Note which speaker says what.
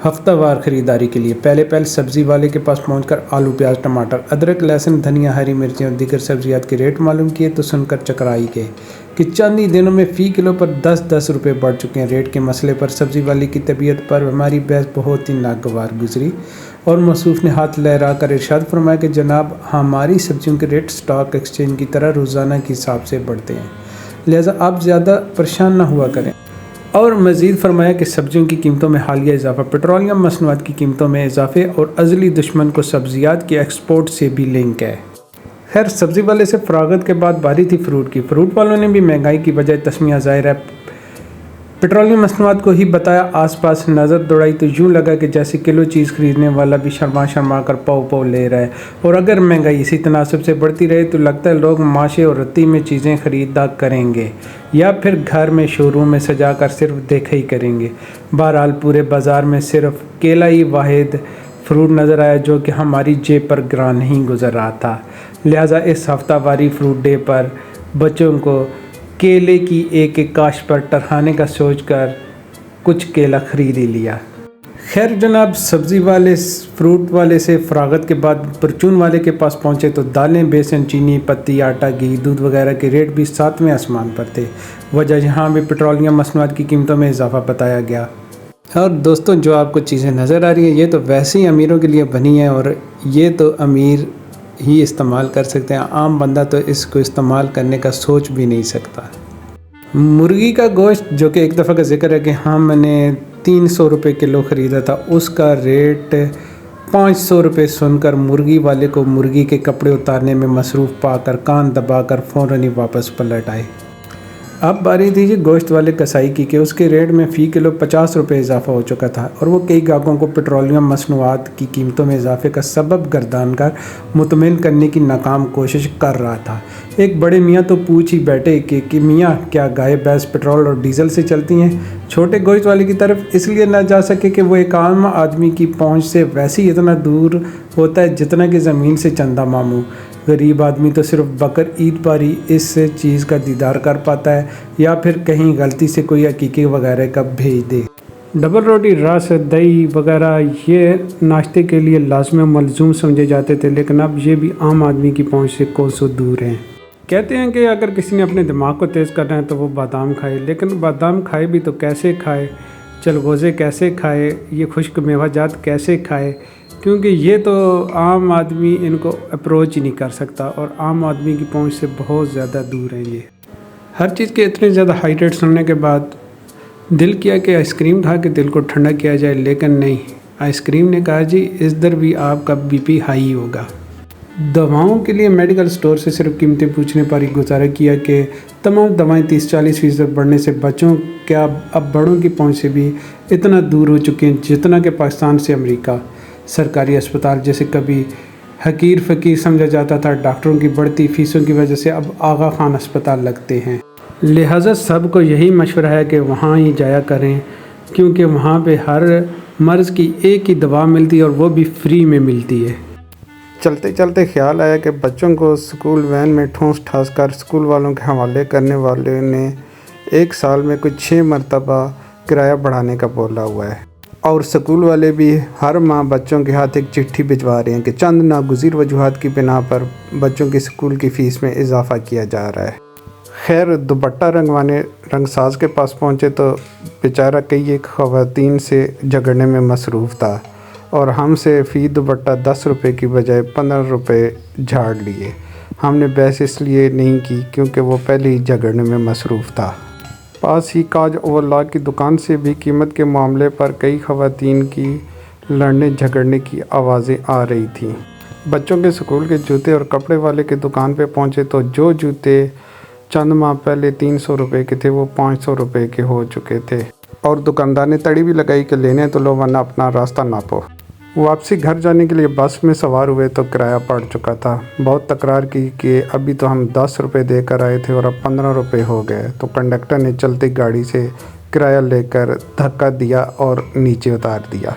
Speaker 1: ہفتہ وار خریداری کے لیے پہلے سبزی والے کے پاس پہنچ کر آلو پیاز ٹماٹر ادرک لہسن دھنیا ہری مرچیں اور دیگر سبزیات کے ریٹ معلوم کیے تو سن کر چکرائی گئے کہ چند ہی دنوں میں فی کلو پر 10 روپے بڑھ چکے ہیں۔ ریٹ کے مسئلے پر سبزی والی کی طبیعت پر ہماری بحث بہت ہی ناگوار گزری اور موصوف نے ہاتھ لہرا کر ارشاد فرمایا کہ جناب ہماری سبزیوں کے ریٹ اسٹاک ایکسچینج کی طرح روزانہ کے حساب سے بڑھتے ہیں، لہٰذا آپ زیادہ پریشان نہ ہوا کریں۔ اور مزید فرمایا کہ سبزیوں کی قیمتوں میں حالیہ اضافہ پیٹرولیم مصنوعات کی قیمتوں میں اضافے اور ازلی دشمن کو سبزیات کے ایکسپورٹ سے بھی لنک ہے۔ خیر، سبزی والے سے فراغت کے بعد باری تھی فروٹ کی۔ فروٹ والوں نے بھی مہنگائی کی بجائے تسمیہ ظاہر ہے پیٹرولیم مصنوعات کو ہی بتایا۔ آس پاس نظر دوڑائی تو یوں لگا کہ جیسے کلو چیز خریدنے والا بھی شرما کر پاؤ لے رہا ہے، اور اگر مہنگائی اسی تناسب سے بڑھتی رہے تو لگتا ہے لوگ ماشے اور رتی میں چیزیں خریدا کریں گے یا پھر گھر میں شو روم میں سجا کر صرف دیکھا ہی کریں گے۔ بہرحال پورے بازار میں صرف کیلا ہی واحد فروٹ نظر آیا جو کہ ہماری جیب پر گراں نہیں گزر رہا تھا، لہٰذا اس ہفتہ واری فروٹ ڈے پر بچوں کو کیلے کی ایک کاشت پر ٹرہانے کا سوچ کر کچھ کیلا خرید ہی لیا۔ خیر جناب، سبزی والے فروٹ والے سے فراغت کے بعد پرچون والے کے پاس پہنچے تو دالیں بیسن چینی پتی آٹا گھی دودھ وغیرہ کے ریٹ بھی 7ویں آسمان پر تھے۔ وجہ یہاں بھی پیٹرولیم مصنوعات کی قیمتوں میں اضافہ بتایا گیا۔ اور دوستوں، جو آپ کو چیزیں نظر آ رہی ہیں یہ تو ویسے ہی امیروں کے لیے بنی ہیں اور یہ تو امیر ہی استعمال کر سکتے ہیں، عام بندہ تو اس کو استعمال کرنے کا سوچ بھی نہیں سکتا۔ مرغی کا گوشت جو کہ ایک دفعہ کا ذکر ہے کہ میں نے 300 روپے کلو خریدا تھا، اس کا ریٹ 500 روپے سن کر مرغی والے کو مرغی کے کپڑے اتارنے میں مصروف پا کر کان دبا کر فوراً ہی واپس پلٹ آئے۔ اب باری تھی گوشت والے کسائی کی کہ اس کے ریٹ میں فی کلو 50 روپے اضافہ ہو چکا تھا اور وہ کئی گاہکوں کو پیٹرولیم مصنوعات کی قیمتوں میں اضافے کا سبب گردان کر مطمئن کرنے کی ناکام کوشش کر رہا تھا۔ ایک بڑے میاں تو پوچھ ہی بیٹھے کہ میاں کیا گائے بھینس پیٹرول اور ڈیزل سے چلتی ہیں؟ چھوٹے گوشت والے کی طرف اس لیے نہ جا سکے کہ وہ ایک عام آدمی کی پہنچ سے ویسے ہی اتنا دور ہوتا ہے جتنا کہ زمین سے چندہ ماموں۔ غریب آدمی تو صرف بقر عید پر ہی اس چیز کا دیدار کر پاتا ہے یا پھر کہیں غلطی سے کوئی عقیقے وغیرہ کا بھیج دے۔ ڈبل روٹی رس دہی وغیرہ یہ ناشتے کے لیے لازم و ملزوم سمجھے جاتے تھے، لیکن اب یہ بھی عام آدمی کی پہنچ سے کوسوں دور ہیں۔ کہتے ہیں کہ اگر کسی نے اپنے دماغ کو تیز کرنا ہے تو وہ بادام کھائے، لیکن بادام کھائے بھی تو کیسے کھائے، چلغوزے کیسے کھائے، یہ خشک میوہ جات کیسے کھائے، کیونکہ یہ تو عام آدمی ان کو اپروچ ہی نہیں کر سکتا اور عام آدمی کی پہنچ سے بہت زیادہ دور ہیں۔ یہ ہر چیز کے اتنے زیادہ ہائی ریٹ سننے کے بعد دل کیا کہ آئس کریم کھا کے دل کو ٹھنڈا کیا جائے، لیکن نہیں، آئس کریم نے کہا جی اس در بھی آپ کا بی پی ہائی ہوگا۔ دواؤں کے لیے میڈیکل سٹور سے صرف قیمتیں پوچھنے پر ہی گزارا کیا کہ تمام دوائیں 30-40% بڑھنے سے بچوں کیا اب بڑوں کی پہنچ سے بھی اتنا دور ہو چکے ہیں جتنا کہ پاکستان سے امریکہ۔ سرکاری اسپتال جیسے کبھی حقیر فقیر سمجھا جاتا تھا، ڈاکٹروں کی بڑھتی فیسوں کی وجہ سے اب آغا خان اسپتال لگتے ہیں، لہٰذا سب کو یہی مشورہ ہے کہ وہاں ہی جایا کریں کیونکہ وہاں پہ ہر مرض کی ایک ہی دوا ملتی ہے اور وہ بھی فری میں ملتی ہے۔ چلتے چلتے خیال آیا کہ بچوں کو اسکول وین میں ٹھونس ٹھاس کر اسکول والوں کے حوالے کرنے والے نے ایک سال میں کچھ 6 مرتبہ کرایہ بڑھانے کا بولا ہوا ہے، اور اسکول والے بھی ہر ماہ بچوں کے ہاتھ ایک چٹھی بھجوا رہے ہیں کہ چند ناگزیر وجوہات کی بنا پر بچوں کی اسکول کی فیس میں اضافہ کیا جا رہا ہے۔ خیر، دوپٹہ رنگوانے رنگ ساز کے پاس پہنچے تو بیچارہ کئی ایک خواتین سے جھگڑنے میں مصروف تھا اور ہم سے فی دوپٹہ 10 روپے کی بجائے 15 روپے جھاڑ لیے۔ ہم نے بحث اس لیے نہیں کی کیونکہ وہ پہلے ہی جھگڑنے میں مصروف تھا۔ پاس ہی کاج اوورلاک کی دکان سے بھی قیمت کے معاملے پر کئی خواتین کی لڑنے جھگڑنے کی آوازیں آ رہی تھیں۔ بچوں کے اسکول کے جوتے اور کپڑے والے کی دکان پہ پہنچے تو جو جوتے چند ماہ پہلے 300 روپے کے تھے وہ 500 روپے کے ہو چکے تھے، اور دکاندار نے تڑی بھی لگائی کہ لینے تو لو ورنہ اپنا راستہ ناپو۔ واپسی گھر جانے کے لیے بس میں سوار ہوئے تو کرایہ بڑھ چکا تھا۔ بہت تکرار کی کہ ابھی تو ہم 10 روپے دے کر آئے تھے اور اب 15 روپے ہو گئے، تو کنڈکٹر نے چلتی گاڑی سے کرایہ لے کر دھکا دیا اور نیچے اتار دیا۔